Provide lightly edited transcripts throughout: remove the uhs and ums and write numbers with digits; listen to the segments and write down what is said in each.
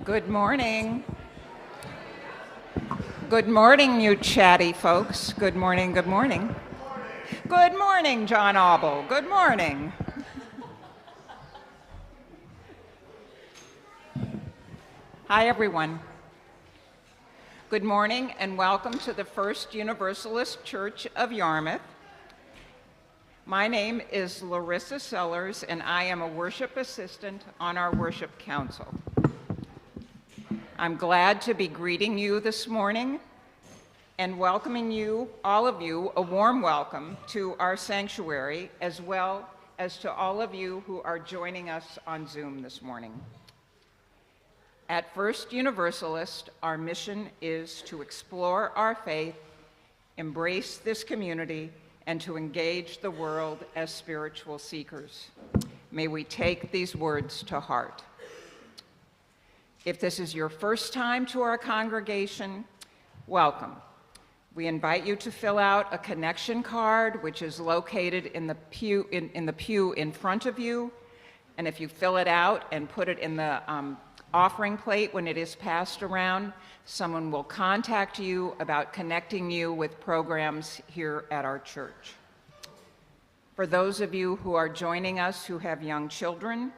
Good morning. Good morning, you chatty folks. Good morning, good morning. Good morning, John Auble. Good morning. Hi, everyone. Good morning and welcome to the First Universalist Church of Yarmouth. My name is Larissa Sellers, and I am a worship assistant on our worship council. I'm glad to be greeting you this morning and welcoming you, all of you, a warm welcome to our sanctuary, as well as to all of you who are joining us on Zoom this morning. At First Universalist, our mission is to explore our faith, embrace this community, and to engage the world as spiritual seekers. May we take these words to heart. If this is your first time to our congregation, welcome. We invite you to fill out a connection card, which is located in the pew in front of you. And if you fill it out and put it in the offering plate when it is passed around, someone will contact you about connecting you with programs here at our church. For those of you who are joining us who have young children,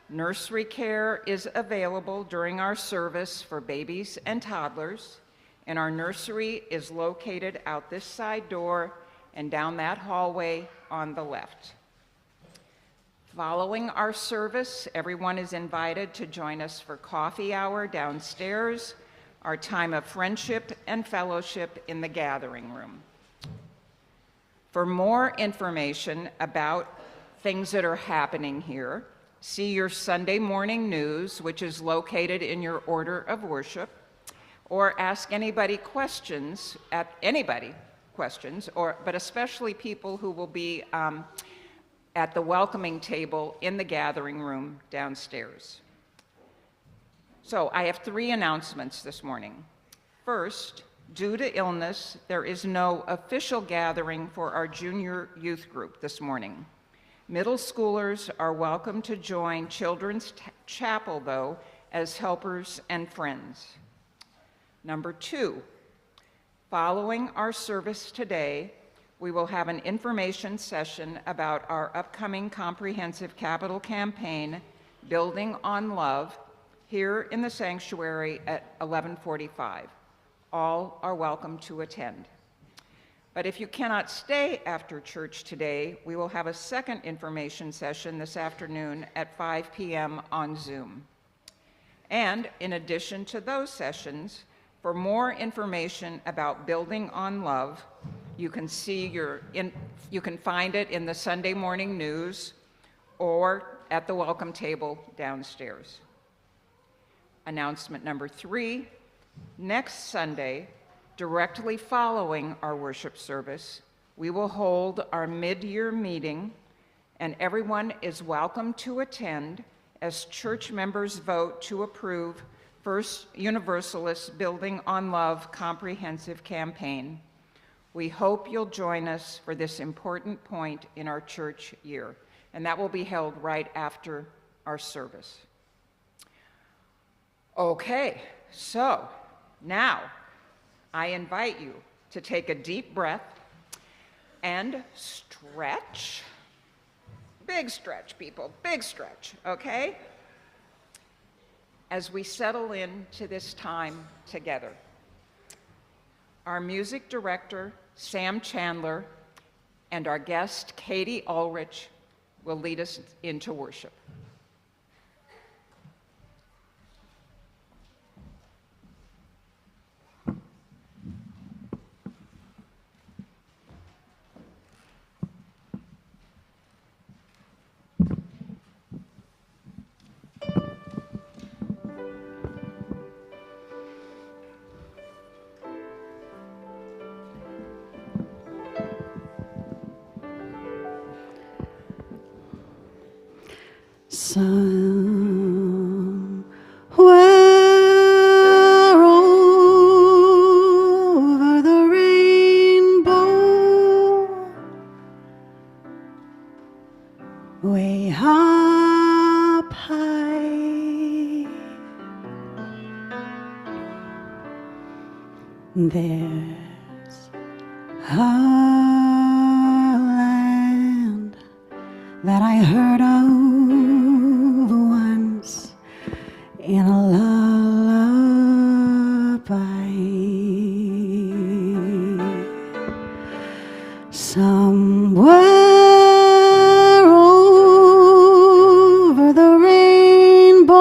nursery care is available during our service for babies and toddlers, and our nursery is located out this side door and down that hallway on the left. Following our service, everyone is invited to join us for coffee hour downstairs, our time of friendship and fellowship in the gathering room. For more information about things that are happening here, see your Sunday morning news, which is located in your order of worship, or ask anybody questions, but especially people who will be at the welcoming table in the gathering room downstairs. So I have 3 announcements this morning. First, due to illness, there is no official gathering for our junior youth group this morning. Middle schoolers are welcome to join Children's Chapel, though, as helpers and friends. Number 2, following our service today, we will have an information session about our upcoming comprehensive capital campaign, Building on Love, here in the sanctuary at 11:45. All are welcome to attend. But if you cannot stay after church today, we will have a second information session this afternoon at 5 p.m. on Zoom. And in addition to those sessions, for more information about Building on Love, you can find it in the Sunday morning news or at the welcome table downstairs. Announcement number 3, next Sunday, directly following our worship service, we will hold our mid-year meeting, and everyone is welcome to attend as church members vote to approve First Universalist Building on Love comprehensive campaign. We hope you'll join us for this important point in our church year, and that will be held right after our service. Okay, so now I invite you to take a deep breath and stretch. Big stretch, people, big stretch, okay? As we settle into this time together. Our music director, Sam Chandler, and our guest, Katie Ulrich, will lead us into worship. Somewhere over the rainbow, way up high, There's a land that I heard of once in a lullaby. Somewhere over the rainbow,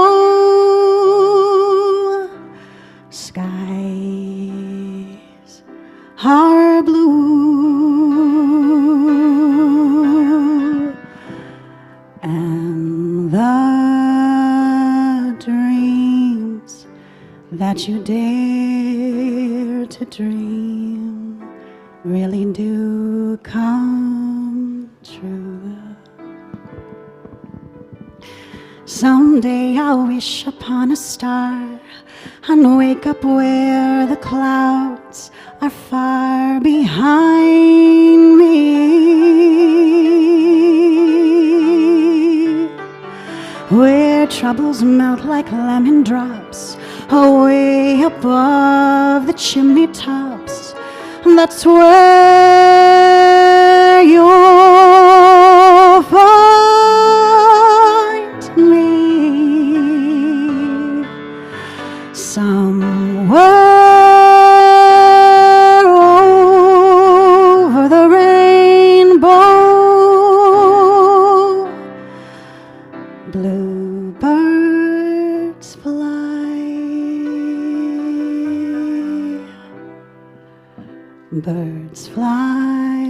skies are blue, and the dreams that you dare to dream really do come true. Someday I'll wish upon a star and wake up where the clouds are far behind me, where troubles melt like lemon drops away above the chimney tops. That's where you'll find me, somewhere over the rainbow. Bluebirds fly, birds fly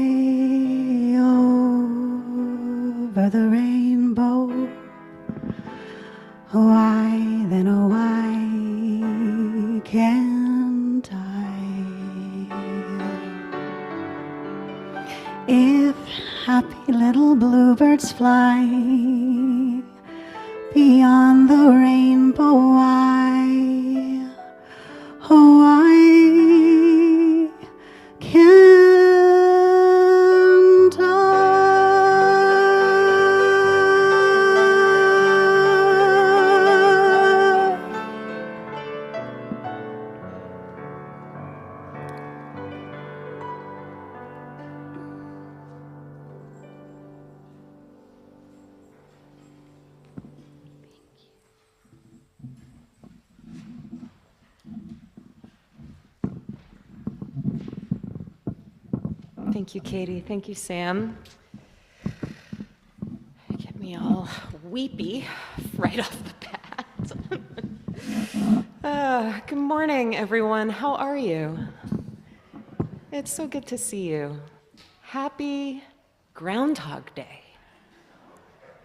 over the rainbow. Why then, oh why can't I? If happy little bluebirds fly beyond the rainbow, why, oh why can't I? Thank you, Katie. Thank you, Sam. Get me all weepy right off the bat. Good morning, everyone. How are you? It's so good to see you. Happy Groundhog Day.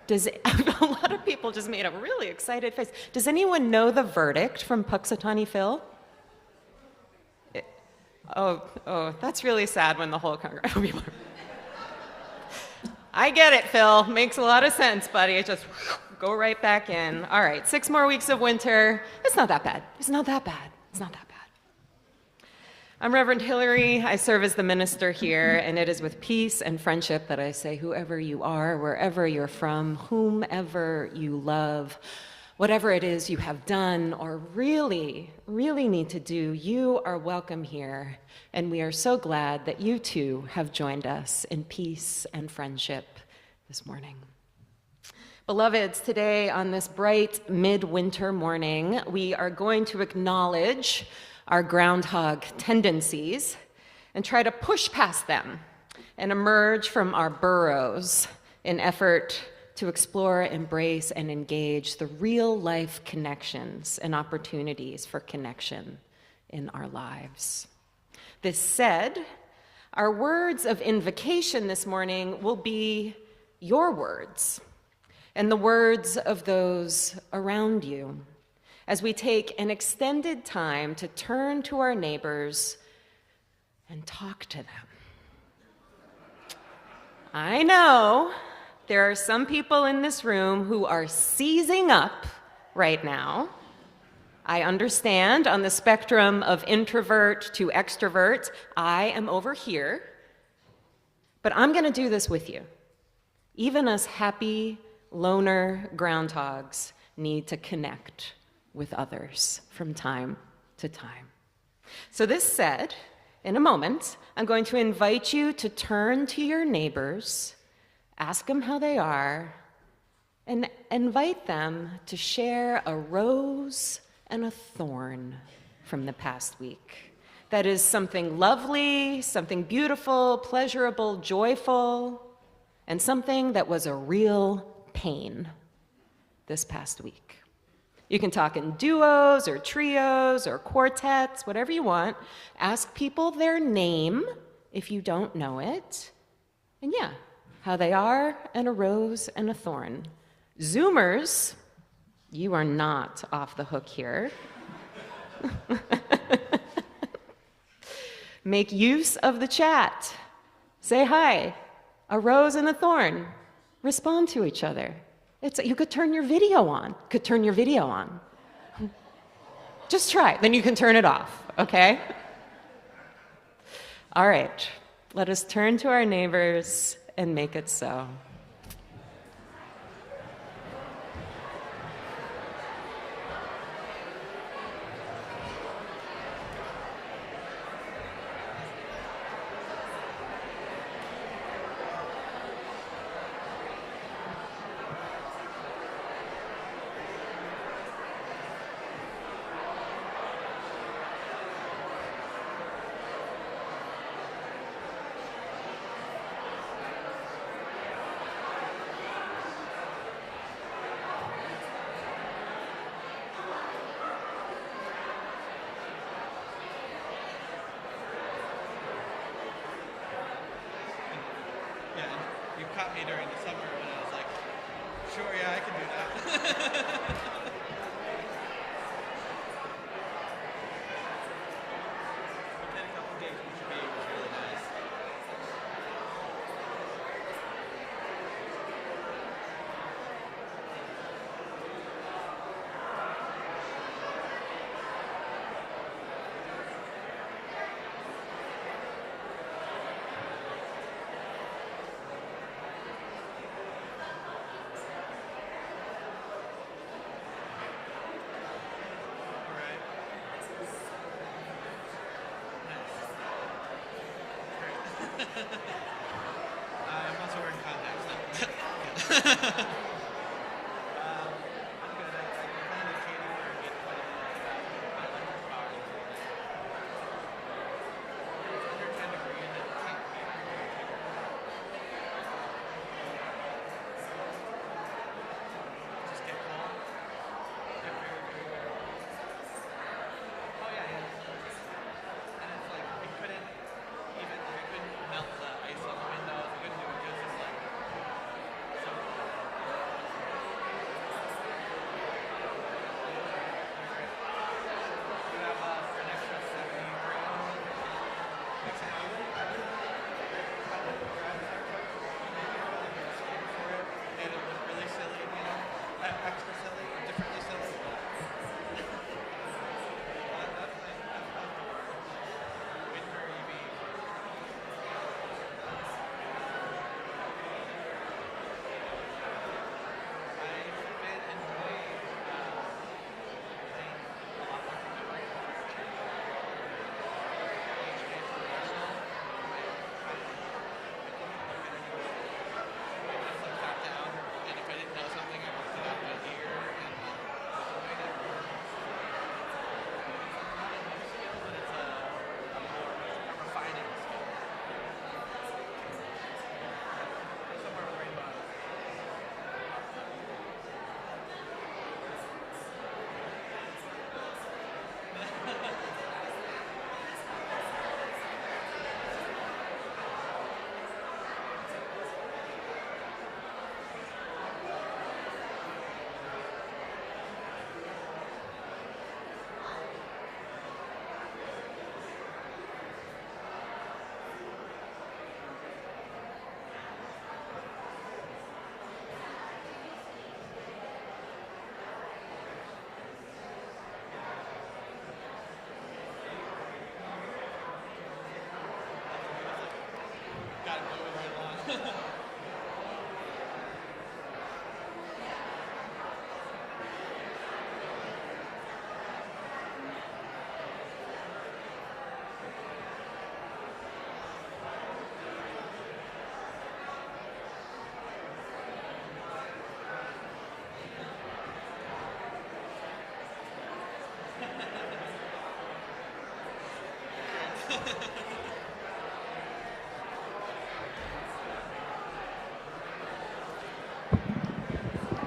A lot of people just made a really excited face. Does anyone know the verdict from Puxatawny Phil? Oh, that's really sad when the whole congregation. I get it, Phil. Makes a lot of sense, buddy. Just go right back in. All right, 6 more weeks of winter. It's not that bad. It's not that bad. It's not that bad. I'm Reverend Hillary. I serve as the minister here, and it is with peace and friendship that I say, whoever you are, wherever you're from, whomever you love, whatever it is you have done or really, really need to do, you are welcome here. And we are so glad that you too have joined us in peace and friendship this morning. Beloveds, today on this bright midwinter morning, we are going to acknowledge our groundhog tendencies and try to push past them and emerge from our burrows in effort to explore, embrace, and engage the real-life connections and opportunities for connection in our lives. This said, our words of invocation this morning will be your words and the words of those around you as we take an extended time to turn to our neighbors and talk to them. I know there are some people in this room who are seizing up right now. I understand on the spectrum of introvert to extrovert, I am over here. But I'm going to do this with you. Even us happy loner groundhogs need to connect with others from time to time. So this said, in a moment, I'm going to invite you to turn to your neighbors, ask them how they are, and invite them to share a rose and a thorn from the past week. That is something lovely, something beautiful, pleasurable, joyful, and something that was a real pain this past week. You can talk in duos or trios or quartets, whatever you want. Ask people their name if you don't know it. And yeah, how they are, and a rose and a thorn. Zoomers, you are not off the hook here. Make use of the chat. Say hi, a rose and a thorn. Respond to each other. You could turn your video on. Just try it, then you can turn it off, okay? All right, let us turn to our neighbors and make it so. You caught me during the summer when I was like, sure, yeah, I can do that. Within a couple days, we should be able to really nice. I'm also wearing contacts now. I'm good. I plan to Katie for a get 20 minutes back. I like the car. It's under 10 degrees and it's not just get cold. Get very, very cold. Oh yeah, yeah. And it's like, it couldn't melt the ice on the windows. We couldn't do it. It was just like, so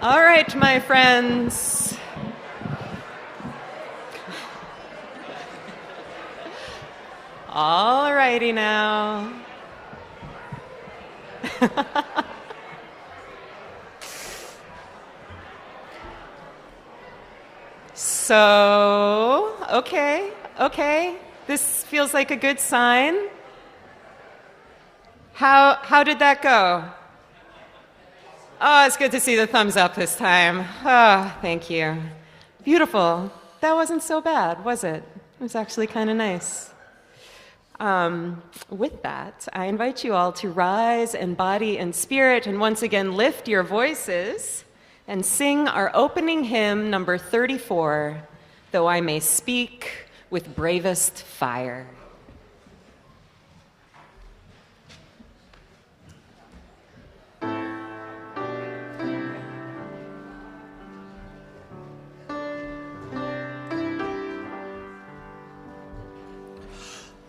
All right, my friends. All righty now. So, okay. This feels like a good sign. How did that go? Oh, it's good to see the thumbs up this time. Oh, thank you. Beautiful. That wasn't so bad, was it? It was actually kind of nice. With that, I invite you all to rise in body and spirit and once again lift your voices and sing our opening hymn, number 34, Though I May Speak with Bravest Fire.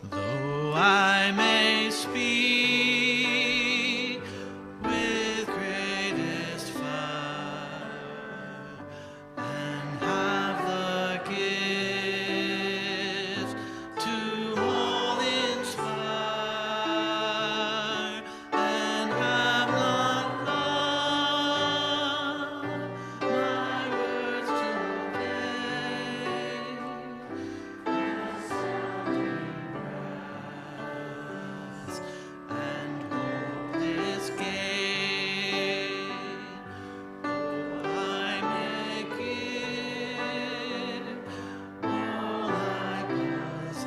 Though I may speak with greatest fire and have the gift to all inspire and have not love, my words to and hopeless gain. Oh, I may give all I possess,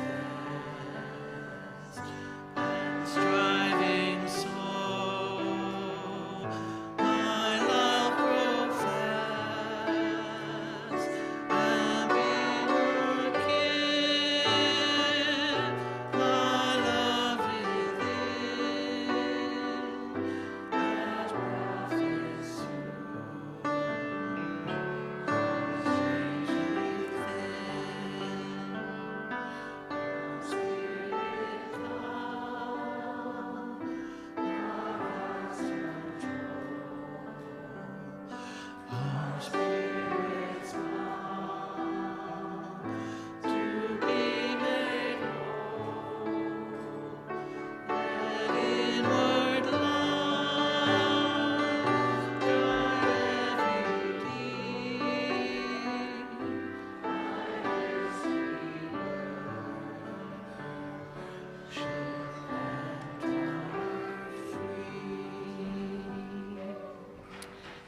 and striving so, my love profess, and be her gift, my love within, as prophets spirits to be made whole, and inward love guide every deed.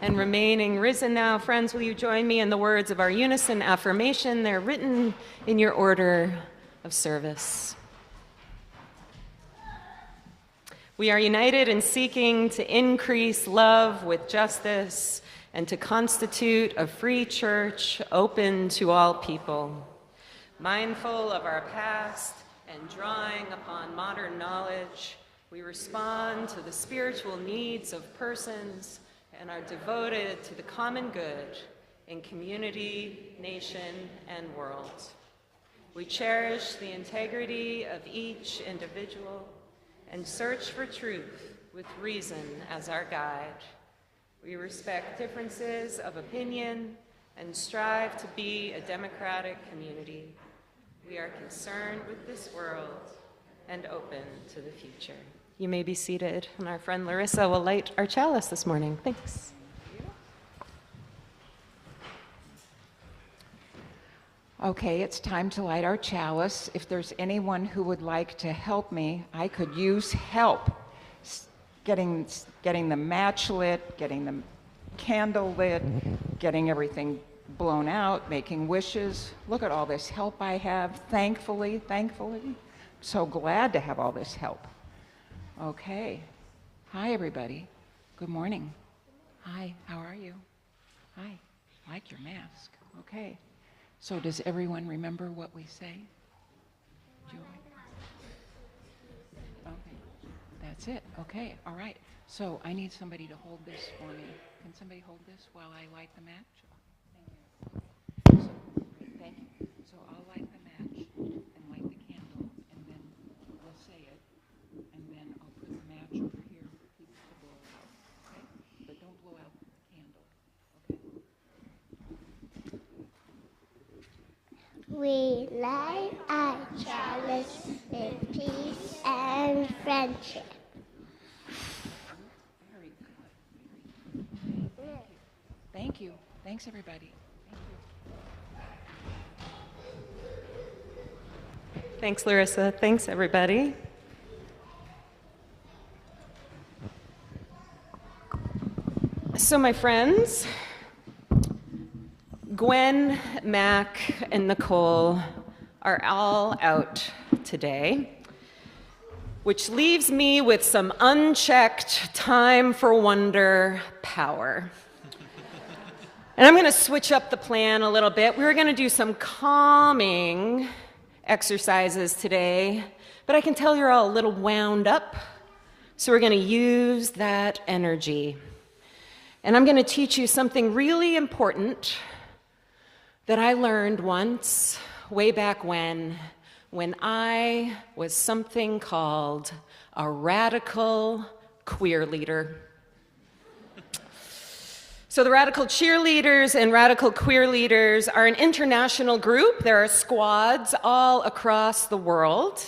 And remaining risen now, friends, will you join me in the words of our unison affirmation? They're written in your order of service. We are united in seeking to increase love with justice and to constitute a free church open to all people. Mindful of our past and drawing upon modern knowledge, we respond to the spiritual needs of persons and are devoted to the common good in community, nation, and world. We cherish the integrity of each individual and search for truth with reason as our guide. We respect differences of opinion and strive to be a democratic community. We are concerned with this world and open to the future. You may be seated, and our friend Larissa will light our chalice this morning. Thanks. Okay, it's time to light our chalice. If there's anyone who would like to help me, I could use help getting the match lit, getting the candle lit, getting everything blown out, making wishes. Look at all this help I have, thankfully. So glad to have all this help. Okay. Hi, everybody. Good morning. Hi, how are you? Hi. Like your mask. Okay. So does everyone remember what we say? Julie? Okay. That's it. Okay. All right. So I need somebody to hold this for me. Can somebody hold this while I light the match? Thank you. So I'll light the match and light the candle, and then we live our challenge in peace and friendship. Very good. Thank you. Thanks, everybody. Thanks, Larissa. Thanks, everybody. So, my friends, Gwen, Mac, and Nicole are all out today, which leaves me with some unchecked time for wonder power. And I'm going to switch up the plan a little bit. We're going to do some calming exercises today, but I can tell you're all a little wound up, so we're going to use that energy. And I'm going to teach you something really important that I learned once, way back when I was something called a radical queer leader. So the radical cheerleaders and radical queer leaders are an international group. There are squads all across the world,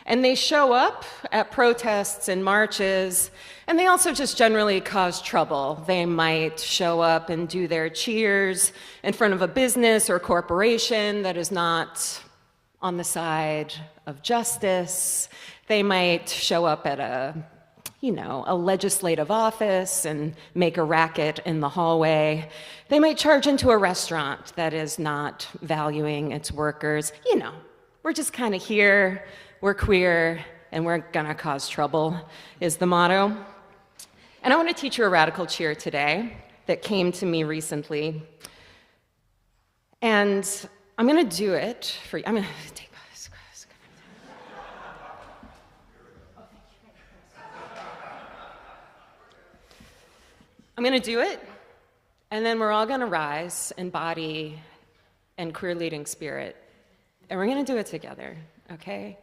and they show up at protests and marches, and they also just generally cause trouble. They might show up and do their cheers in front of a business or corporation that is not on the side of justice. They might show up at a legislative office and make a racket in the hallway. They might charge into a restaurant that is not valuing its workers. We're just kind of here, we're queer, and we're gonna cause trouble, is the motto. And I want to teach you a radical cheer today that came to me recently. And I'm gonna do it for you. I'm gonna take this. I'm going to do it, and then we're all going to rise in body and queer leading spirit, and we're going to do it together, okay?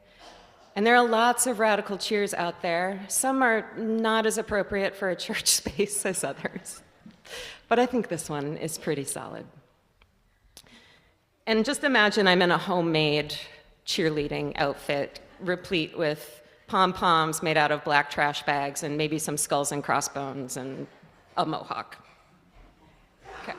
And there are lots of radical cheers out there. Some are not as appropriate for a church space as others, but I think this one is pretty solid. And just imagine I'm in a homemade cheerleading outfit, replete with pom-poms made out of black trash bags and maybe some skulls and crossbones and a mohawk. Okay.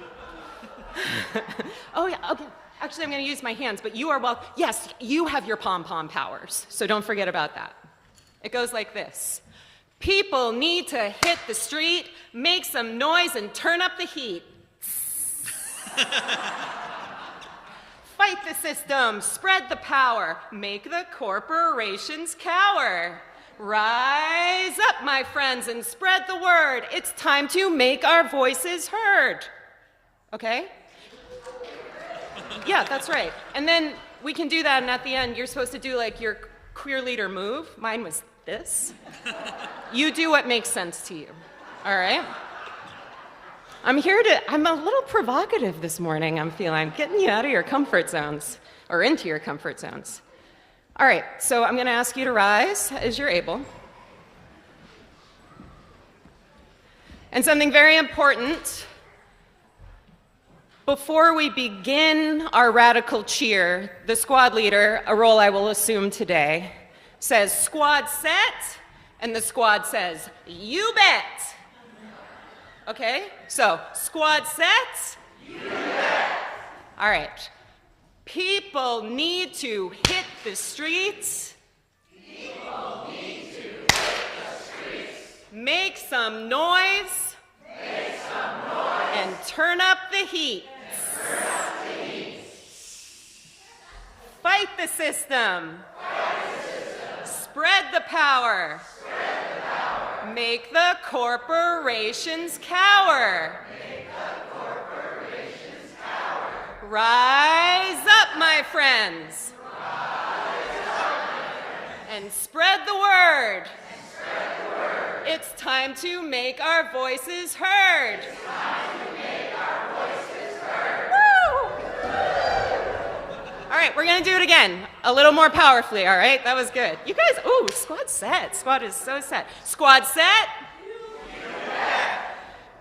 Oh, yeah, okay. Actually, I'm going to use my hands, but you are yes, you have your pom-pom powers, so don't forget about that. It goes like this. People need to hit the street, make some noise, and turn up the heat. Fight the system, spread the power, make the corporations cower. Rise up, my friends, and spread the word. It's time to make our voices heard. Okay? Yeah, that's right. And then we can do that, and at the end, you're supposed to do like your queer leader move. Mine was this. You do what makes sense to you. All right? I'm a little provocative this morning, I'm feeling. I'm getting you out of your comfort zones, or into your comfort zones. All right, so I'm going to ask you to rise as you're able. And something very important, before we begin our radical cheer, the squad leader, a role I will assume today, says, "Squad set," and the squad says, "You bet." Okay, so squad set. You bet. All right. People need to hit the streets. People need to hit the streets. Make some noise. Make some noise. And turn up the heat. Fight the system. Fight the system. Spread the power. Spread the power. Make the corporations cower. Make the corporations cower. Rise up, my friends. Rise up, my friends. And spread the word. And spread the word. It's time to make our voices heard. It's time to make our voices heard. Woo! All right, we're going to do it again, a little more powerfully, all right? That was good. You guys, ooh, squad set. Squad is so set. Squad set.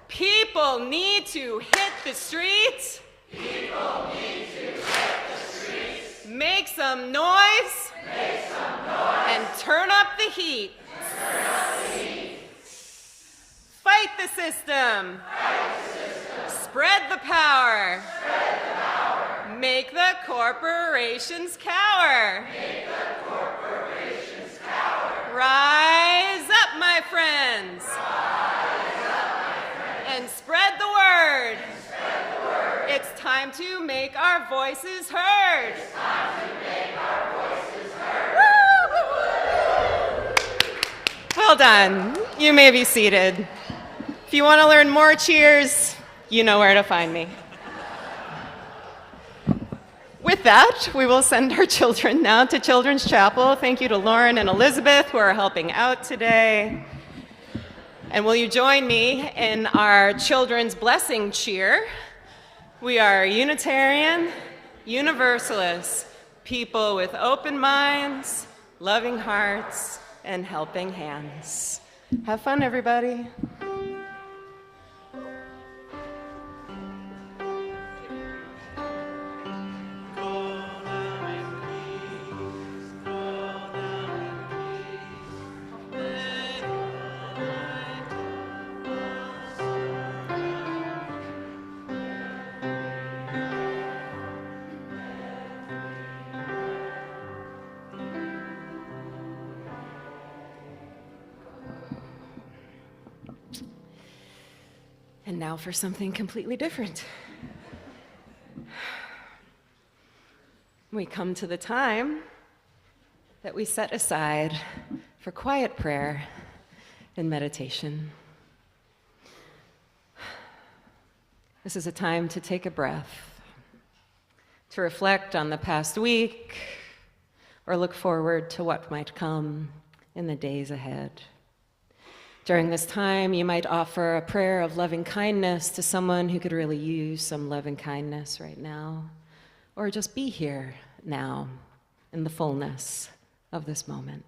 People need to hit the streets. People need to hit the streets. Make some noise. And turn up the heat. Fight the system. Spread the power. Make the corporations cower. Rise up, my friends. And spread the word. It's time to make our voices heard. Well done. You may be seated. If you want to learn more cheers, you know where to find me. With that, we will send our children now to Children's Chapel. Thank you to Lauren and Elizabeth who are helping out today. And will you join me in our children's blessing cheer? We are Unitarian, Universalist, people with open minds, loving hearts, and helping hands. Have fun, everybody. And now for something completely different. We come to the time that we set aside for quiet prayer and meditation. This is a time to take a breath, to reflect on the past week, or look forward to what might come in the days ahead. During this time, you might offer a prayer of loving kindness to someone who could really use some loving kindness right now, or just be here now in the fullness of this moment.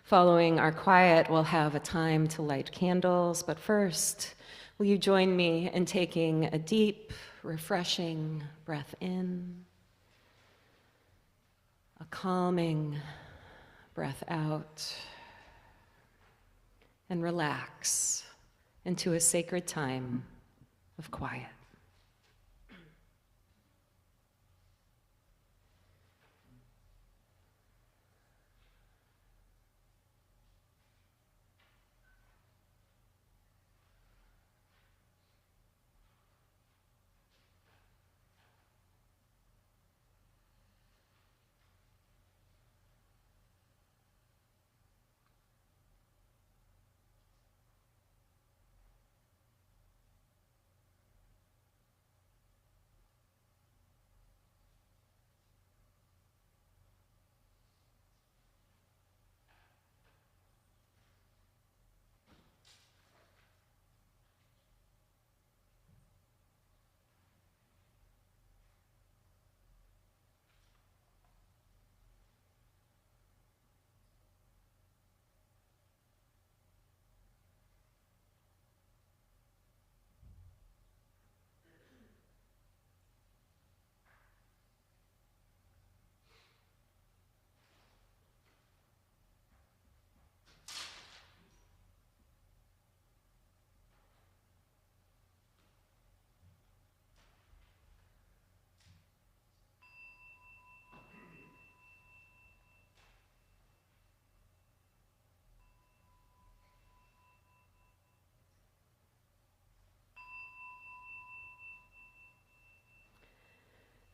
Following our quiet, we'll have a time to light candles, but first, will you join me in taking a deep, refreshing breath in, a calming breath out, and relax into a sacred time of quiet.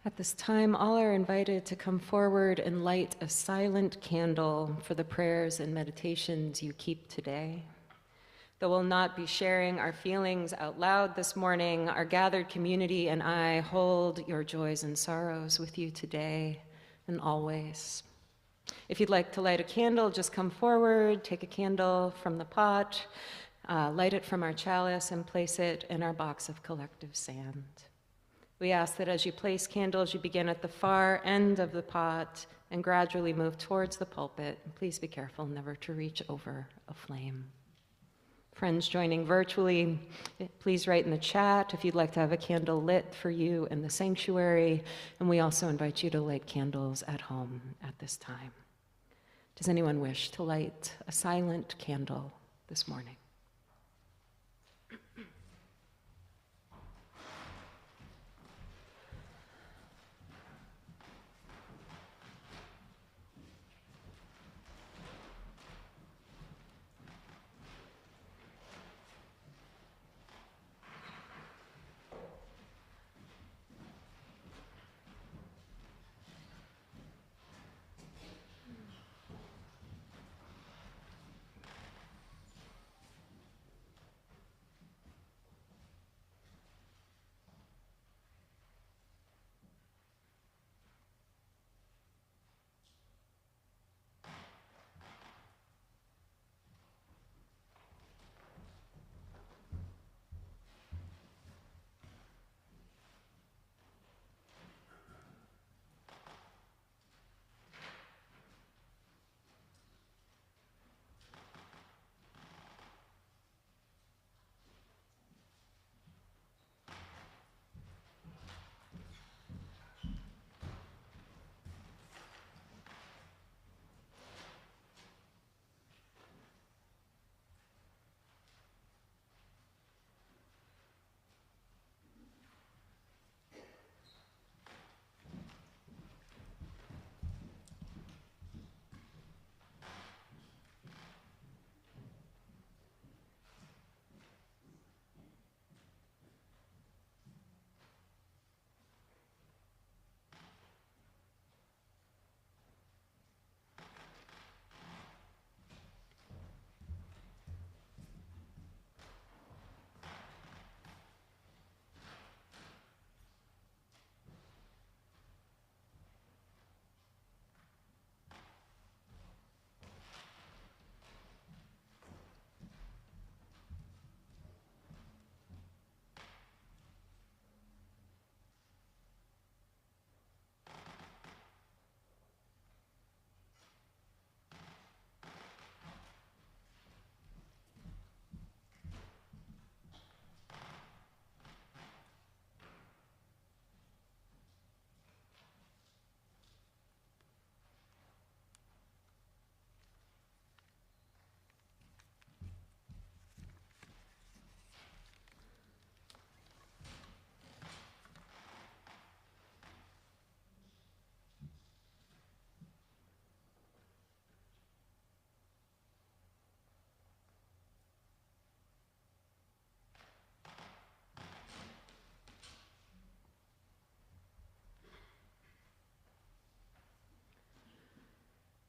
At this time, all are invited to come forward and light a silent candle for the prayers and meditations you keep today. Though we'll not be sharing our feelings out loud this morning, our gathered community and I hold your joys and sorrows with you today and always. If you'd like to light a candle, just come forward, take a candle from the pot, light it from our chalice, and place it in our box of collective sand. We ask that as you place candles, you begin at the far end of the pot and gradually move towards the pulpit. Please be careful never to reach over a flame. Friends joining virtually, please write in the chat if you'd like to have a candle lit for you in the sanctuary, and we also invite you to light candles at home at this time. Does anyone wish to light a silent candle this morning?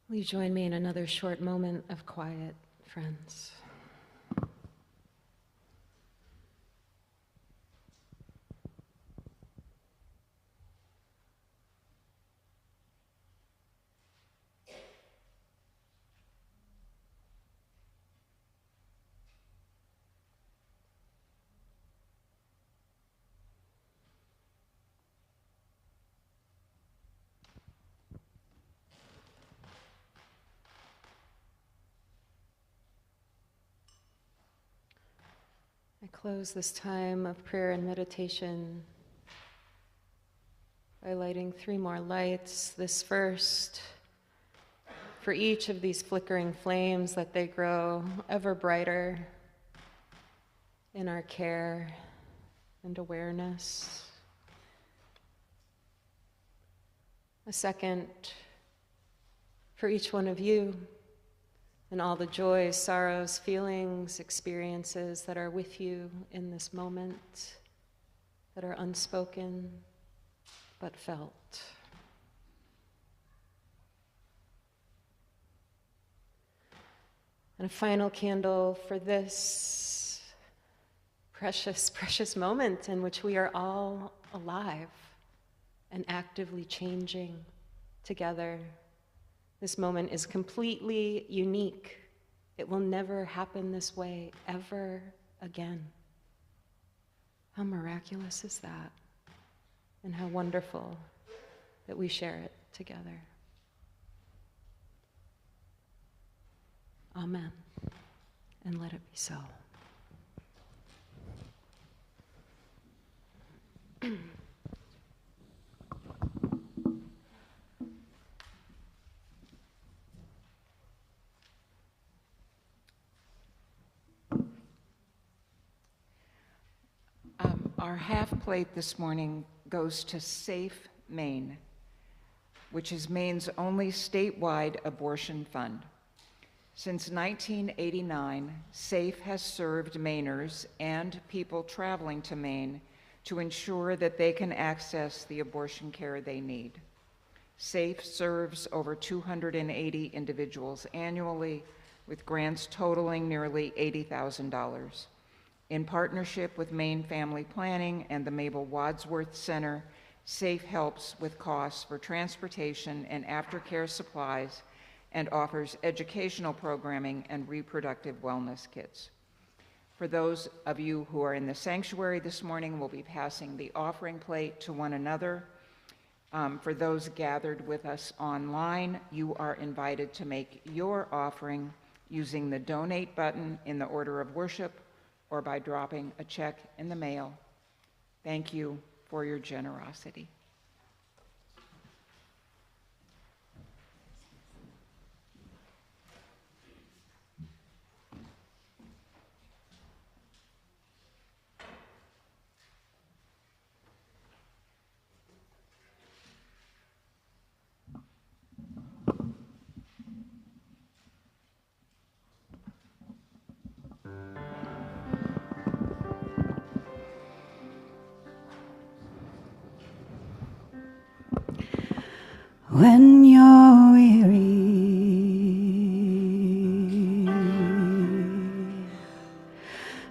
Will you join me in another short moment of quiet, friends? I close this time of prayer and meditation by lighting 3 more lights. This first, for each of these flickering flames, that they grow ever brighter in our care and awareness. A second, for each one of you, and all the joys, sorrows, feelings, experiences that are with you in this moment, that are unspoken but felt. And a final candle for this precious, precious moment in which we are all alive and actively changing together. This moment is completely unique. It will never happen this way ever again. How miraculous is that? And how wonderful that we share it together. Amen. And let it be so. Our half plate this morning goes to Safe Maine, which is Maine's only statewide abortion fund. Since 1989, SAFE has served Mainers and people traveling to Maine to ensure that they can access the abortion care they need. SAFE serves over 280 individuals annually, with grants totaling nearly $80,000. In partnership with Maine Family Planning and the Mabel Wadsworth Center, SAFE helps with costs for transportation and aftercare supplies and offers educational programming and reproductive wellness kits. For those of you who are in the sanctuary this morning, we'll be passing the offering plate to one another. For those gathered with us online, you are invited to make your offering using the donate button in the order of worship or by dropping a check in the mail. Thank you for your generosity. When you're weary,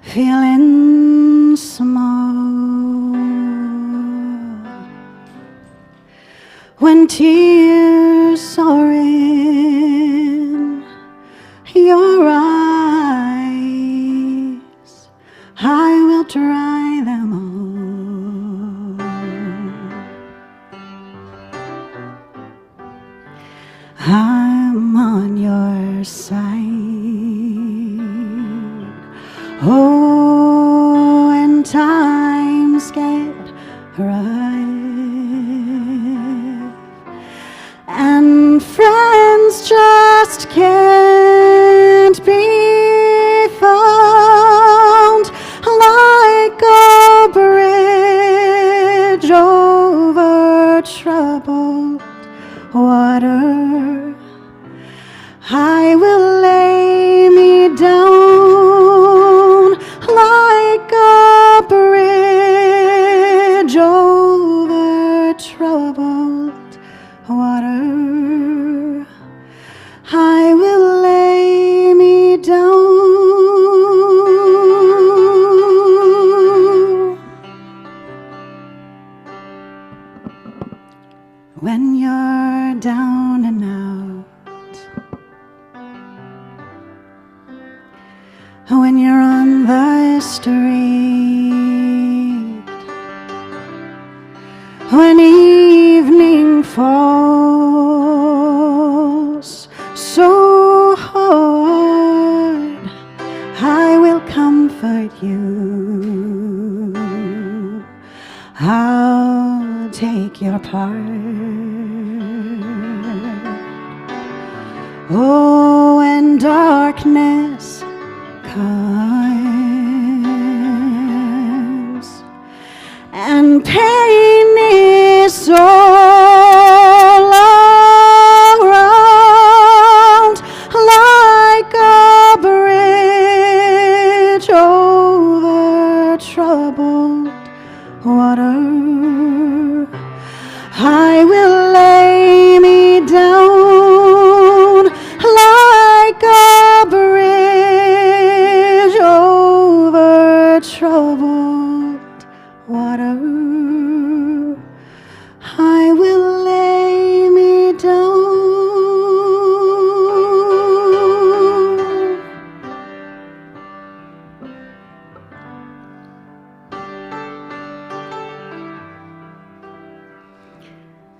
feeling small, when tears are in your eyes, I will dry them all. I'm on your side. Oh, when times get rough and friends just can't be found, like a bridge over troubled water, I will lay me down like a bridge over troubled water. I will lay me down. When you're down and out, when you're on the street, when evening falls so hard, I will comfort you. I'll take your part. Oh, when darkness comes and pain is all around, like a bridge over troubled water, I will lay me down like a bridge over troubled water. I will lay me down.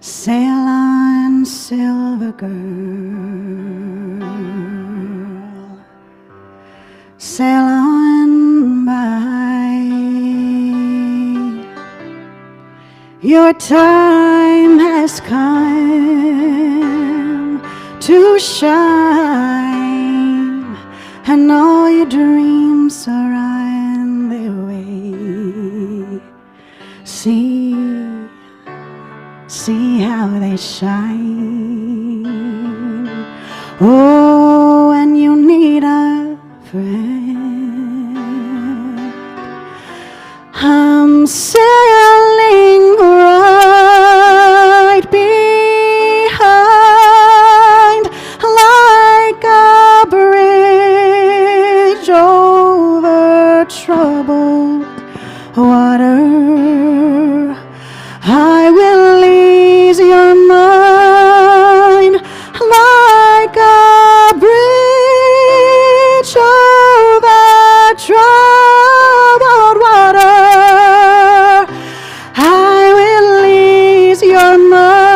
Sail on, silver girl, sail on by. Your time has come to shine, and all your dreams are on their way. See how they shine. Oh, and you need a friend. I'm sailing right behind, like a bridge over troubled water. I will ease your mind like a bridge over troubled water. I will ease your mind.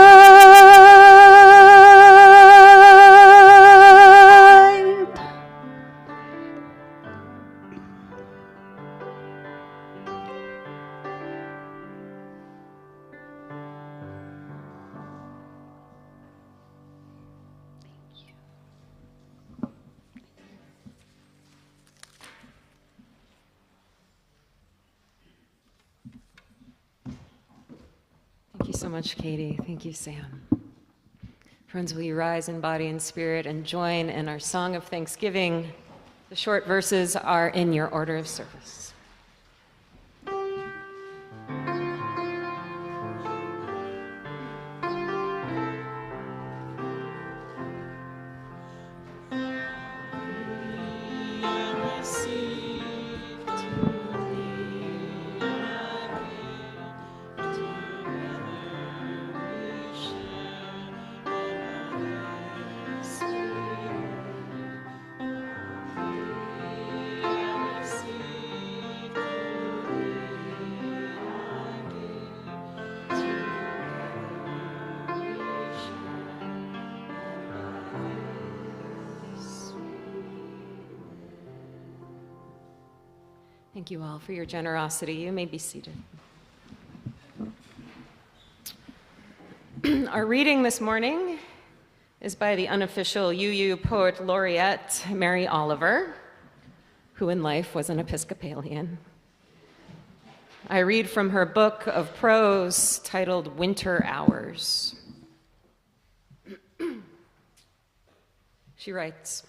Thank you so much, Katie. Thank you, Sam. Friends, will you rise in body and spirit and join in our song of thanksgiving? The short verses are in your order of service. Thank you all for your generosity. You may be seated. Our reading this morning is by the unofficial UU Poet Laureate, Mary Oliver, who in life was an Episcopalian. I read from her book of prose titled Winter Hours. She writes,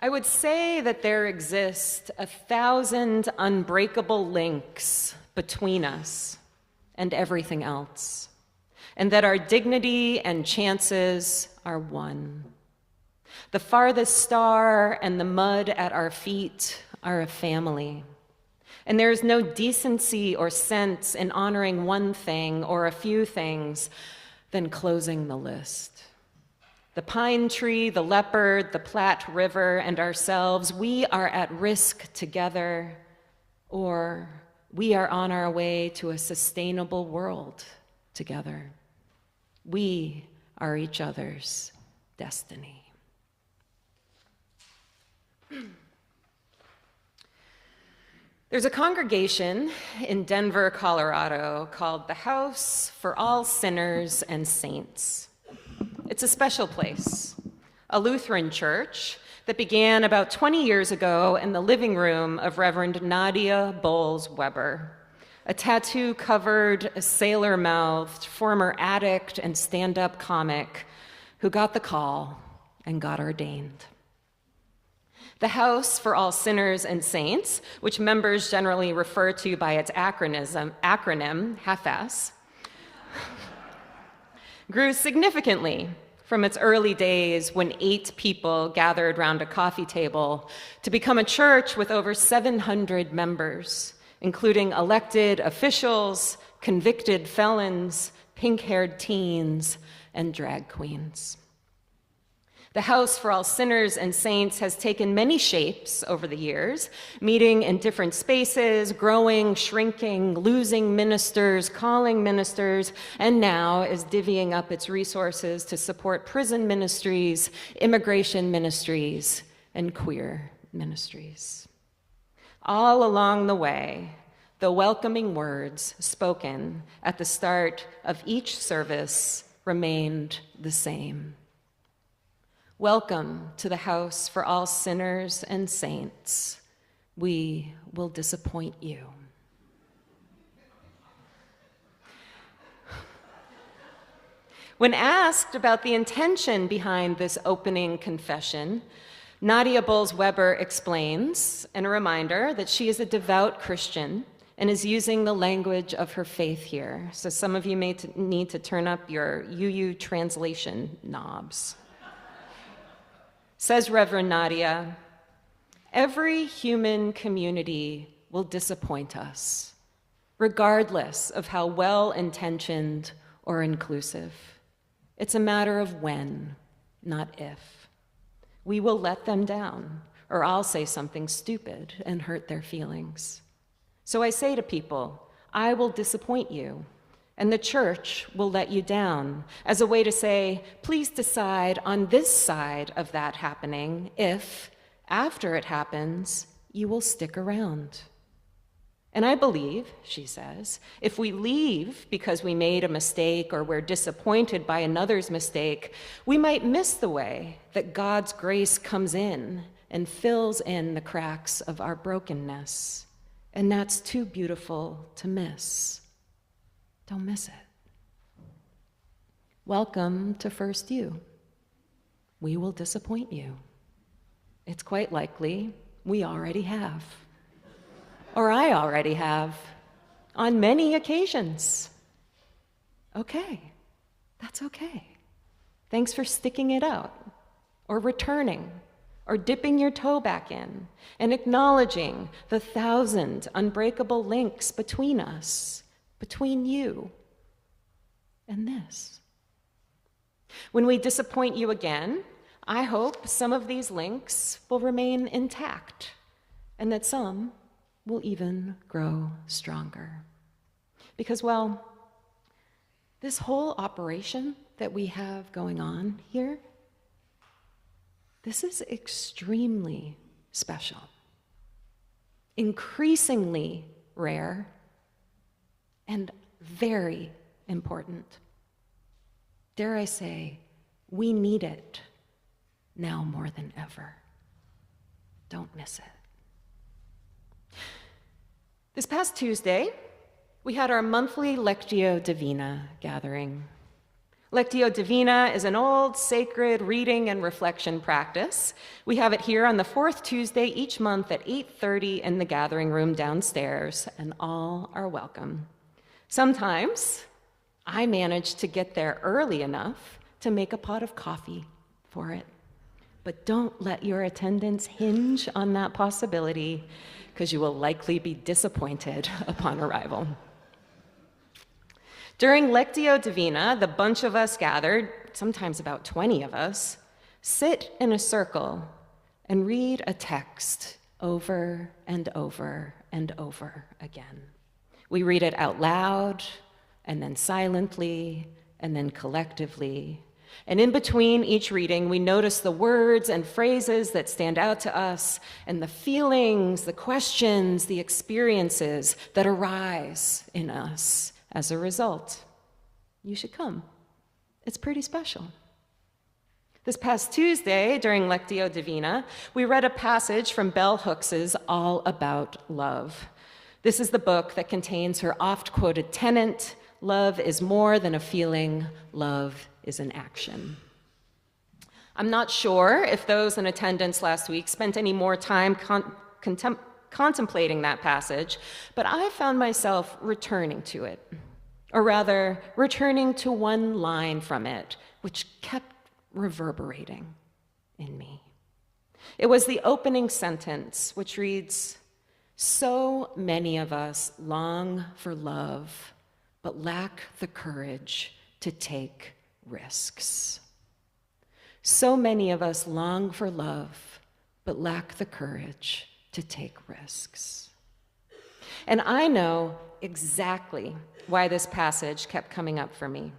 I would say that there exist 1,000 unbreakable links between us and everything else, and that our dignity and chances are one. The farthest star and the mud at our feet are a family, and there is no decency or sense in honoring one thing or a few things than closing the list. The pine tree, the leopard, the Platte River, and ourselves, we are at risk together, or we are on our way to a sustainable world together. We are each other's destiny. There's a congregation in Denver, Colorado, called the House for All Sinners and Saints. It's a special place, a Lutheran church that began about 20 years ago in the living room of Reverend Nadia Bowles-Weber, a tattoo-covered, sailor-mouthed, former addict and stand-up comic who got the call and got ordained. The House for All Sinners and Saints, which members generally refer to by its acronym HAFAS, grew significantly from its early days when 8 people gathered round a coffee table to become a church with over 700 members, including elected officials, convicted felons, pink-haired teens, and drag queens. The House for All Sinners and Saints has taken many shapes over the years, meeting in different spaces, growing, shrinking, losing ministers, calling ministers, and now is divvying up its resources to support prison ministries, immigration ministries, and queer ministries. All along the way, the welcoming words spoken at the start of each service remained the same. Welcome to the house for all sinners and saints. We will disappoint you. When asked about the intention behind this opening confession, Nadia Bowles-Weber explains, in a reminder, that she is a devout Christian and is using the language of her faith here. So some of you may need to turn up your UU translation knobs. Says Reverend Nadia, every human community will disappoint us, regardless of how well-intentioned or inclusive. It's a matter of when, not if. We will let them down, or I'll say something stupid and hurt their feelings. So I say to people, I will disappoint you, and the church will let you down, as a way to say, please decide on this side of that happening if, after it happens, you will stick around. And I believe, she says, if we leave because we made a mistake or we're disappointed by another's mistake, we might miss the way that God's grace comes in and fills in the cracks of our brokenness. And that's too beautiful to miss. Don't miss it. Welcome to First You. We will disappoint you. It's quite likely we already have. Or I already have, on many occasions. Okay, that's okay. Thanks for sticking it out, or returning, or dipping your toe back in, and acknowledging the 1,000 unbreakable links between us, between you and this. When we disappoint you again, I hope some of these links will remain intact, and that some will even grow stronger. Because, well, this whole operation that we have going on here, this is extremely special, increasingly rare, and very important. Dare I say, we need it now more than ever. Don't miss it. This past Tuesday, we had our monthly Lectio Divina gathering. Lectio Divina is an old sacred reading and reflection practice. We have it here on the fourth Tuesday each month at 8:30 in the gathering room downstairs, and all are welcome. Sometimes I manage to get there early enough to make a pot of coffee for it. But don't let your attendance hinge on that possibility, because you will likely be disappointed upon arrival. During Lectio Divina, the bunch of us gathered, sometimes about 20 of us, sit in a circle and read a text over and over and over again. We read it out loud, and then silently, and then collectively. And in between each reading, we notice the words and phrases that stand out to us, and the feelings, the questions, the experiences that arise in us as a result. You should come. It's pretty special. This past Tuesday, during Lectio Divina, we read a passage from Bell Hooks's All About Love. This is the book that contains her oft-quoted tenet, love is more than a feeling, love is an action. I'm not sure if those in attendance last week spent any more time contemplating that passage, but I found myself returning to it, or rather, returning to one line from it, which kept reverberating in me. It was the opening sentence, which reads, "So many of us long for love, but lack the courage to take risks." So many of us long for love, but lack the courage to take risks. And I know exactly why this passage kept coming up for me.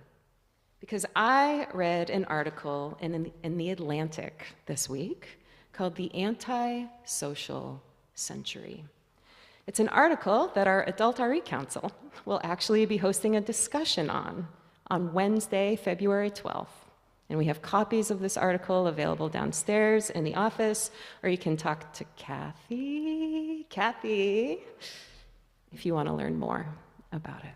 Because I read an article in The Atlantic this week called The Anti-Social Century. It's an article that our Adult RE Council will actually be hosting a discussion on Wednesday, February 12th. And we have copies of this article available downstairs in the office, or you can talk to Kathy, if you want to learn more about it.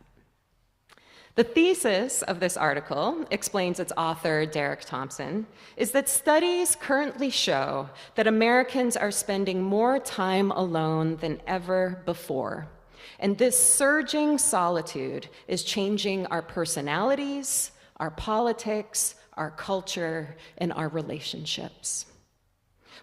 The thesis of this article, explains its author, Derek Thompson, is that studies currently show that Americans are spending more time alone than ever before. And this surging solitude is changing our personalities, our politics, our culture, and our relationships.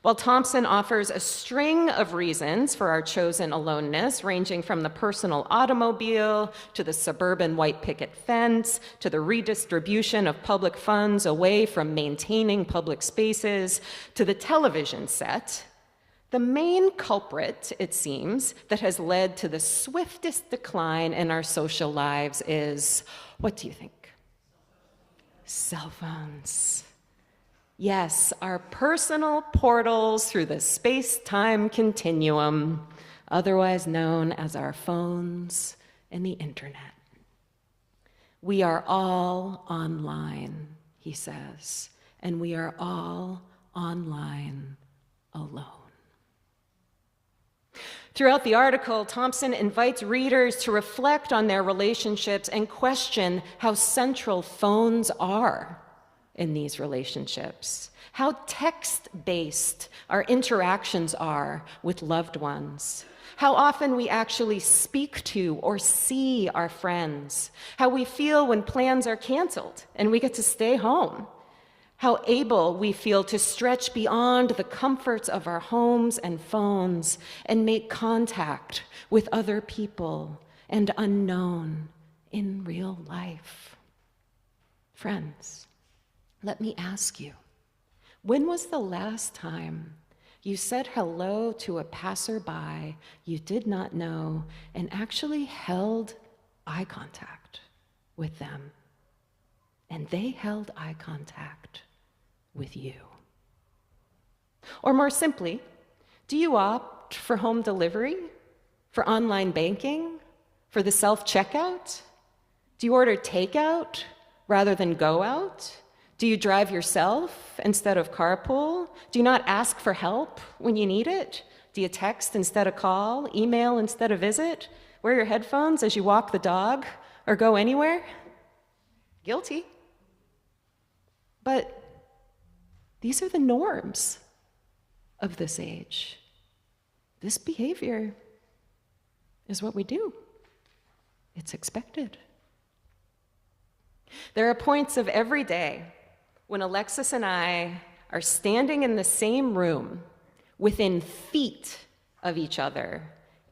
While Thompson offers a string of reasons for our chosen aloneness, ranging from the personal automobile to the suburban white picket fence to the redistribution of public funds away from maintaining public spaces to the television set, the main culprit, it seems, that has led to the swiftest decline in our social lives is, what do you think? Cell phones. Yes, our personal portals through the space-time continuum, otherwise known as our phones and the internet. We are all online, he says, and we are all online alone. Throughout the article, Thompson invites readers to reflect on their relationships and question how central phones are in these relationships, how text-based our interactions are with loved ones, how often we actually speak to or see our friends, how we feel when plans are canceled and we get to stay home, how able we feel to stretch beyond the comforts of our homes and phones and make contact with other people and unknown in real life. Friends, let me ask you, when was the last time you said hello to a passerby you did not know and actually held eye contact with them, and they held eye contact with you? Or more simply, do you opt for home delivery, for online banking, for the self-checkout? Do you order takeout rather than go out? Do you drive yourself instead of carpool? Do you not ask for help when you need it? Do you text instead of call, email instead of visit? Wear your headphones as you walk the dog or go anywhere? Guilty. But these are the norms of this age. This behavior is what we do. It's expected. There are points of every day when Alexis and I are standing in the same room within feet of each other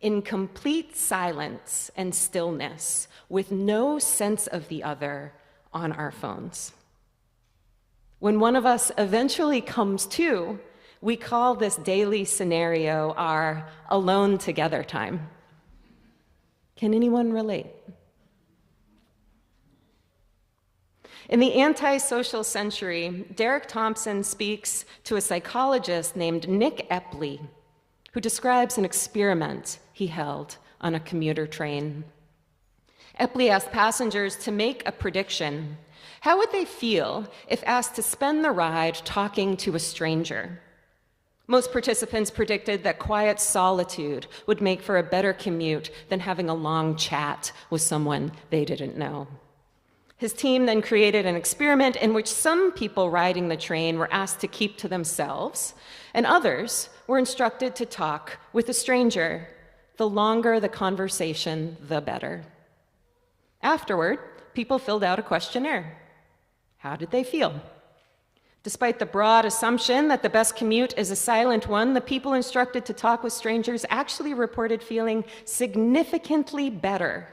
in complete silence and stillness with no sense of the other on our phones. When one of us eventually comes to, we call this daily scenario our alone together time. Can anyone relate? In the Antisocial Century, Derek Thompson speaks to a psychologist named Nick Epley, who describes an experiment he held on a commuter train. Epley asked passengers to make a prediction. How would they feel if asked to spend the ride talking to a stranger? Most participants predicted that quiet solitude would make for a better commute than having a long chat with someone they didn't know. His team then created an experiment in which some people riding the train were asked to keep to themselves, and others were instructed to talk with a stranger. The longer the conversation, the better. Afterward, people filled out a questionnaire. How did they feel? Despite the broad assumption that the best commute is a silent one, the people instructed to talk with strangers actually reported feeling significantly better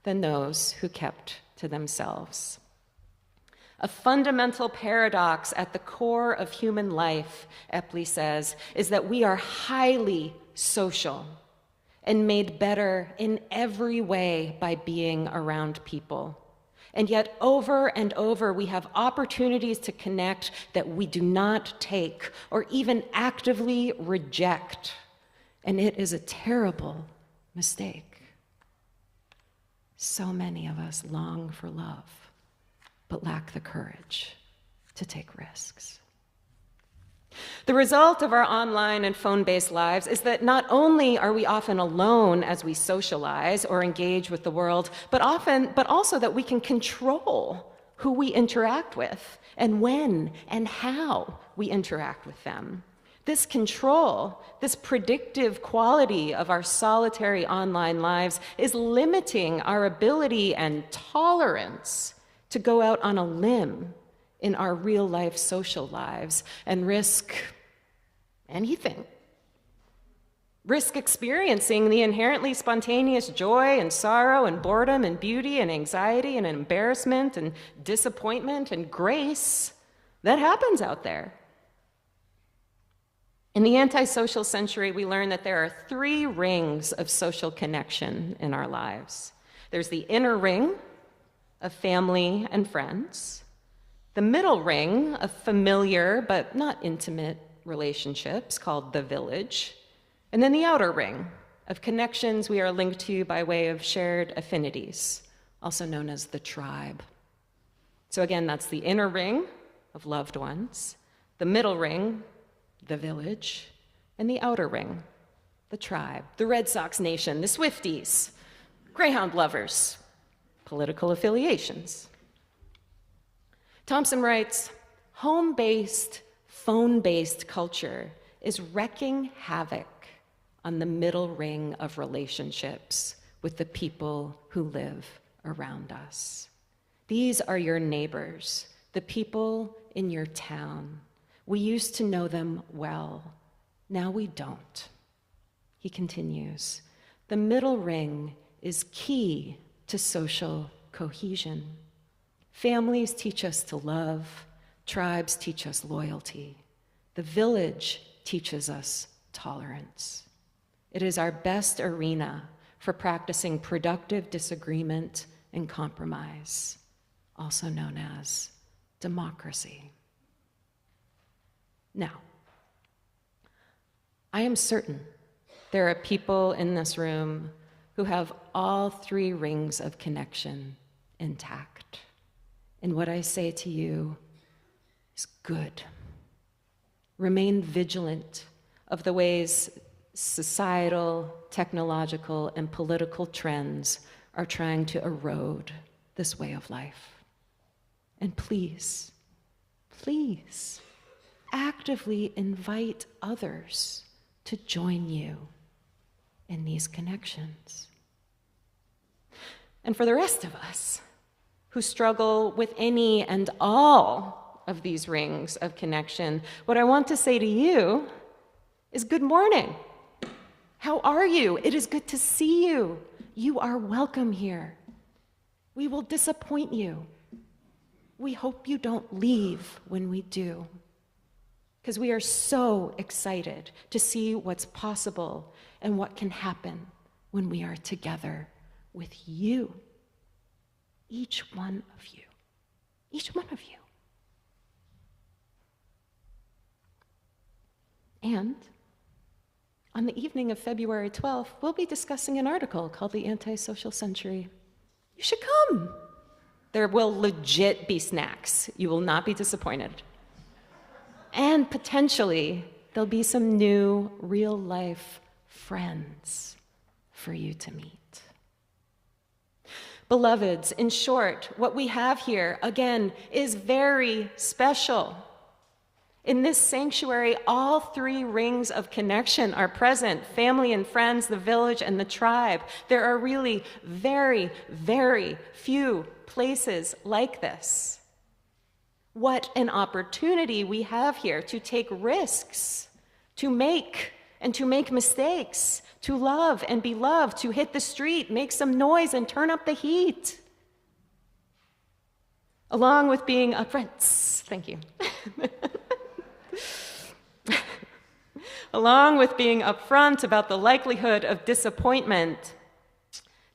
than those who kept to themselves. A fundamental paradox at the core of human life, Epley says, is that we are highly social and made better in every way by being around people. And yet over and over, we have opportunities to connect that we do not take or even actively reject. And it is a terrible, mistake. So many of us long for love, but lack the courage to take risks. The result of our online and phone-based lives is that not only are we often alone as we socialize or engage with the world, but also that we can control who we interact with and when and how we interact with them. This control, this predictive quality of our solitary online lives is limiting our ability and tolerance to go out on a limb in our real-life social lives and risk anything. Risk experiencing the inherently spontaneous joy and sorrow and boredom and beauty and anxiety and embarrassment and disappointment and grace that happens out there. In the antisocial century, we learn that there are 3 rings of social connection in our lives. There's the inner ring of family and friends, the middle ring of familiar but not intimate relationships called the village, and then the outer ring of connections we are linked to by way of shared affinities, also known as the tribe. So again, that's the inner ring of loved ones, the middle ring, the village, and the outer ring, the tribe, the Red Sox nation, the Swifties, Greyhound lovers, political affiliations. Thompson writes, home-based, phone-based culture is wreaking havoc on the middle ring of relationships with the people who live around us. These are your neighbors, the people in your town. We used to know them well. Now we don't. He continues, the middle ring is key to social cohesion. Families teach us to love. Tribes teach us loyalty. The village teaches us tolerance. It is our best arena for practicing productive disagreement and compromise, also known as democracy. Now, I am certain there are people in this room who have all 3 rings of connection intact. And what I say to you is good. Remain vigilant of the ways societal, technological, and political trends are trying to erode this way of life. And please, please, actively invite others to join you in these connections. And for the rest of us who struggle with any and all of these rings of connection, what I want to say to you is good morning. How are you? It is good to see you. You are welcome here. We will disappoint you. We hope you don't leave when we do, because we are so excited to see what's possible and what can happen when we are together with you. Each one of you. Each one of you. And on the evening of February 12th, we'll be discussing an article called The Antisocial Century. You should come. There will legit be snacks. You will not be disappointed. And potentially, there'll be some new real-life friends for you to meet. Beloveds, in short, what we have here, again, is very special. In this sanctuary, all 3 rings of connection are present: family and friends, the village, and the tribe. There are really very, very few places like this. What an opportunity we have here to take risks, to make mistakes, to love and be loved, to hit the street, make some noise, and turn up the heat. Along with being upfront, thank you. Along with being upfront about the likelihood of disappointment,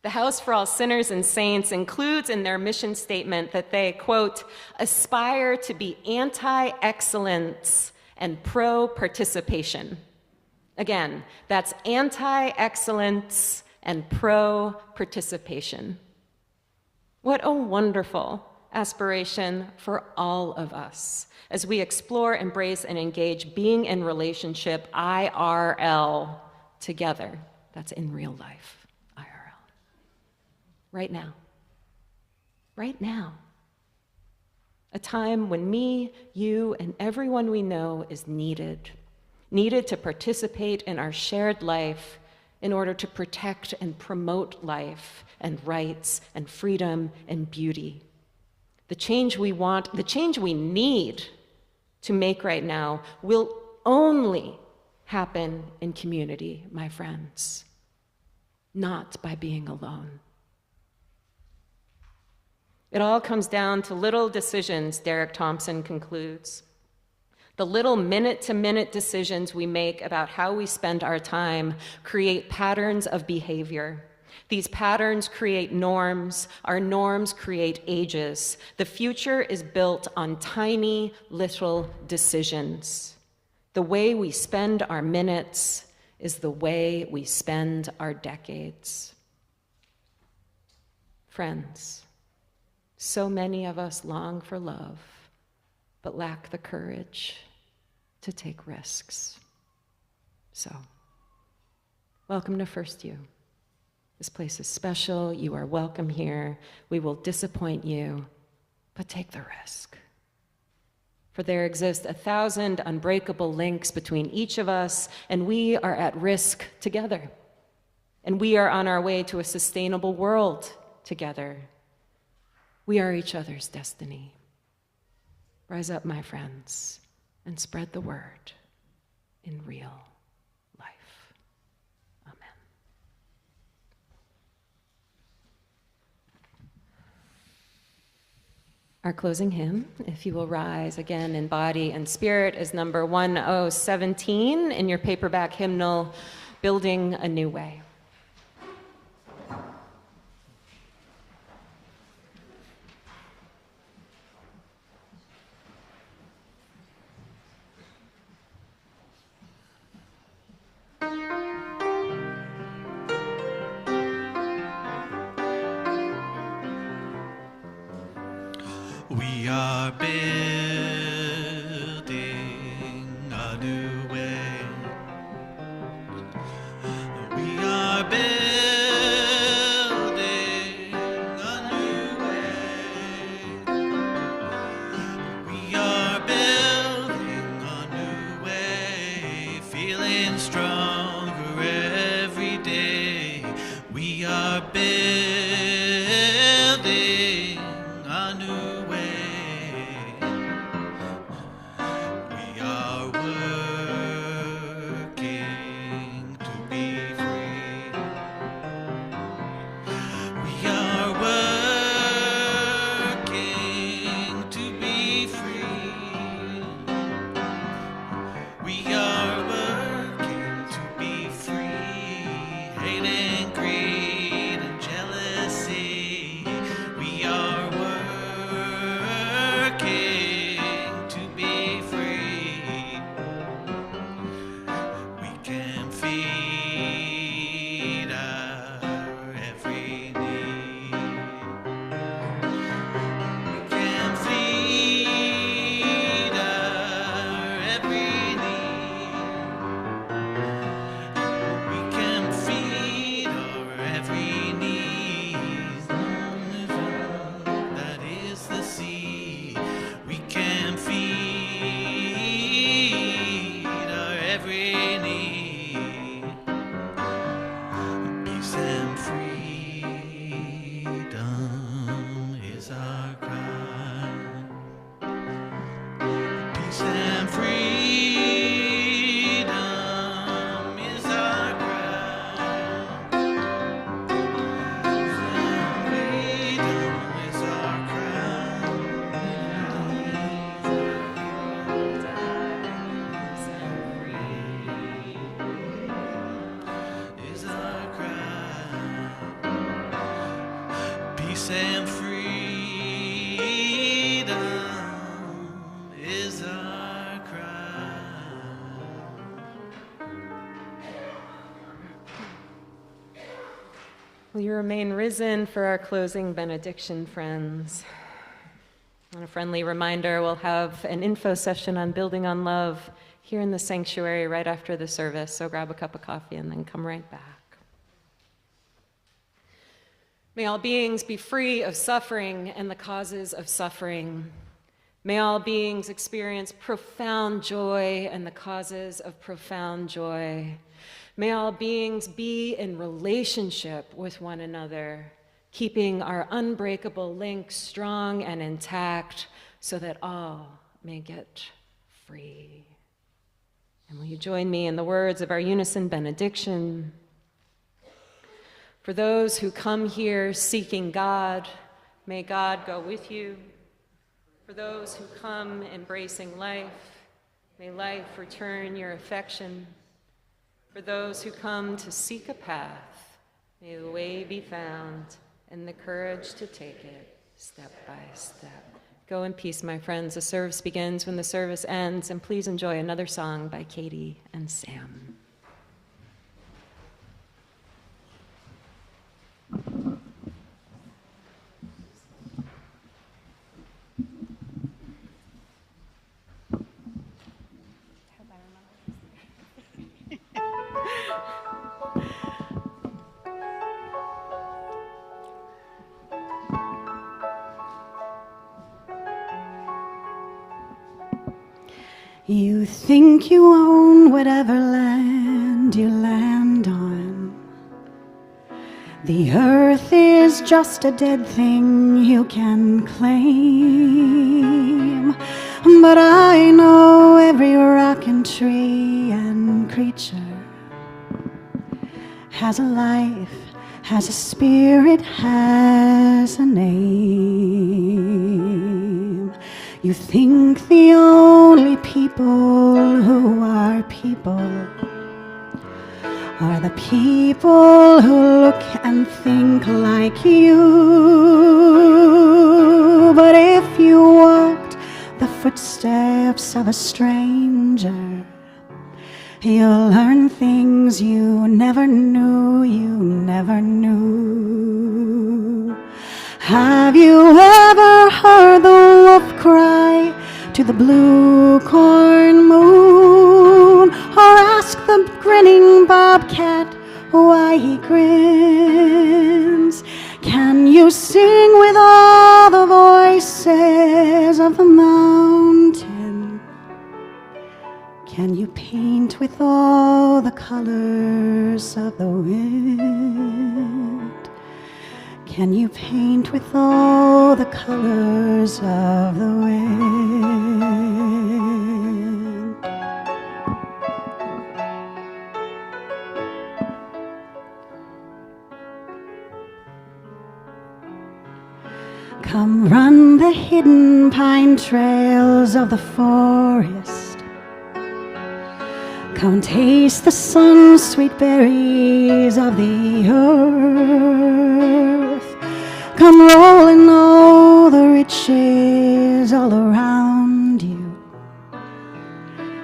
the House for All Sinners and Saints includes in their mission statement that they, quote, aspire to be anti-excellence and pro-participation. Again, that's anti-excellence and pro-participation. What a wonderful aspiration for all of us as we explore, embrace, and engage being in relationship IRL together. That's in real life, IRL. Right now. Right now. A time when me, you, and everyone we know is needed to participate in our shared life in order to protect and promote life and rights and freedom and beauty. The change we want, the change we need to make right now will only happen in community, my friends, not by being alone. It all comes down to little decisions, Derek Thompson concludes. The little minute-to-minute decisions we make about how we spend our time create patterns of behavior. These patterns create norms. Our norms create ages. The future is built on tiny little decisions. The way we spend our minutes is the way we spend our decades. Friends, so many of us long for love, but lack the courage to take risks. So, welcome to First You. This place is special. You are welcome here. We will disappoint you, but take the risk. For there exist 1,000 unbreakable links between each of us, and we are at risk together. And we are on our way to a sustainable world together. We are each other's destiny. Rise up, my friends, and spread the word in real life. Amen. Our closing hymn, if you will rise again in body and spirit, is number 1017 in your paperback hymnal, Building a New Way. We are building a new way. We are building a new way. We are building a new way, feeling stronger every day. We are building a new way. We are working to be free. We are working to be free. We are working to be free. Hate and greed and jealousy. We are working to be free. We can feed our every need. We can feed our every need. We can feed our every need. That is the seed. We can feed our every need. Peace and freedom is our cry. Peace and freedom is our cry. Peace and freedom is our cry. Is our cry. Peace and freedom is our cry. Will you remain risen for our closing benediction, friends? And a friendly reminder, we'll have an info session on building on love here in the sanctuary right after the service, so grab a cup of coffee and then come right back. May all beings be free of suffering and the causes of suffering. May all beings experience profound joy and the causes of profound joy. May all beings be in relationship with one another, keeping our unbreakable link strong and intact so that all may get free. And will you join me in the words of our unison benediction? For those who come here seeking God, may God go with you. For those who come embracing life, may life return your affection. For those who come to seek a path, may the way be found and the courage to take it step by step. Go in peace, my friends. The service begins when the service ends, and please enjoy another song by Katie and Sam. You think you own whatever land you land on. The earth is just a dead thing you can claim. But I know every rock and tree and creature has a life, has a spirit, has a name. You think the only people who are people are the people who look and think like you. But if you walked the footsteps of a stranger, you'll learn things you never knew, Have you ever heard the wolf cry to the blue corn moon, or ask the grinning bobcat why he grins? Can you sing with all the voices of the mountain? Can you paint with all the colors of the wind? Can you paint with all the colors of the wind? Come run the hidden pine trails of the forest. Come taste the sun-sweet berries of the earth. Come roll in all the riches all around you.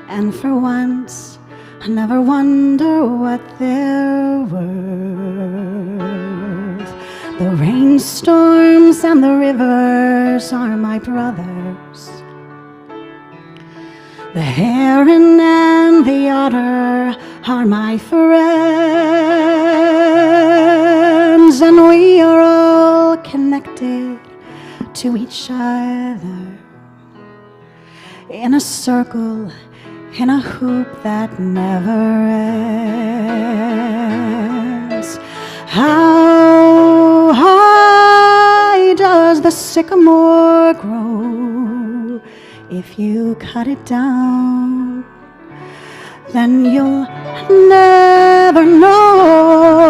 And for once, never wonder what they're worth. The rainstorms and the rivers are my brothers. The heron and the otter are my friends, and we are all connected to each other in a circle, in a hoop that never ends. How high does the sycamore grow? If you cut it down, then you'll never know,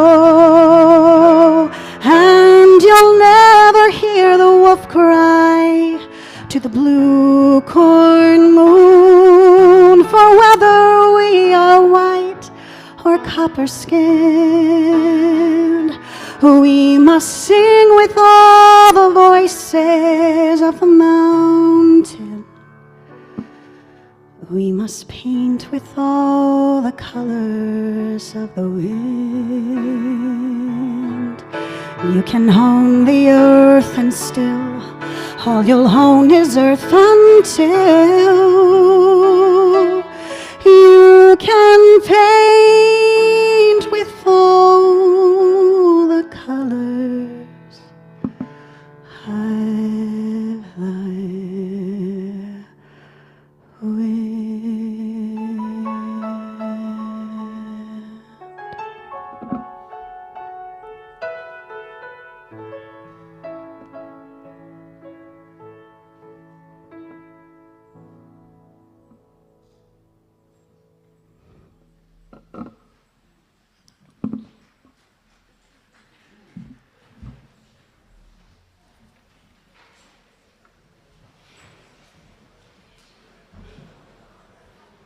and you'll never hear the wolf cry to the blue corn moon. For whether we are white or copper-skinned, we must sing with all the voices of the mountain. We must paint with all the colors of the wind. You can own the earth and still all you'll own is earth until you can pay